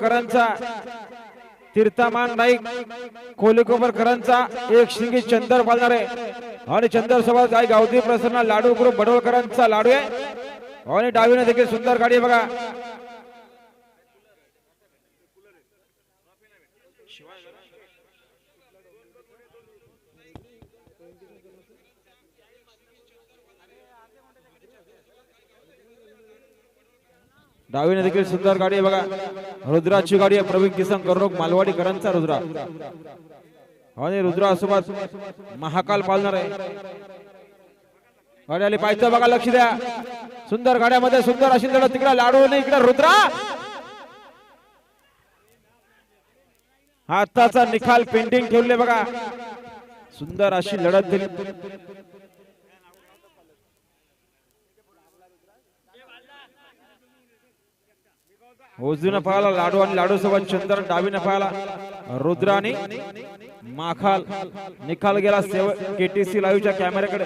करांचा तीर्थमान नाईक कोलिकोबरकरांचा एक शिंगी चंदर पालणार आहे आणि चंदर सोबत गाय गावठी प्रसन्न लाडू ग्रुप बडोळकरांचा लाडू आहे आणि डावीने देखील सुंदर गाडी आहे बघा. डावीने देखील सुंदर गाडी आहे बघा. रुद्राची गाडी आहे प्रवीण किसन कर्णोक मालवाडीकरांचा रुद्रा आणि रुद्रासोबत महाकाल पालणार आहे. गाडी आली पाहिजे बघा, लक्ष द्या. सुंदर गाड्यामध्ये सुंदर अशी लढत. तिकडे लाडू नाही, इकडे रुद्रा. हाताचा निकाल पेंडिंग ठेवले बघा. सुंदर अशी लढत दिली. उजवीने पाहायला लाडू आणि लाडू सोबत चंद्र, डावीने पाहायला रुद्र आणि माखाल. निकाल गेला केटीसी लाईव्हच्या कॅमेऱ्याकडे.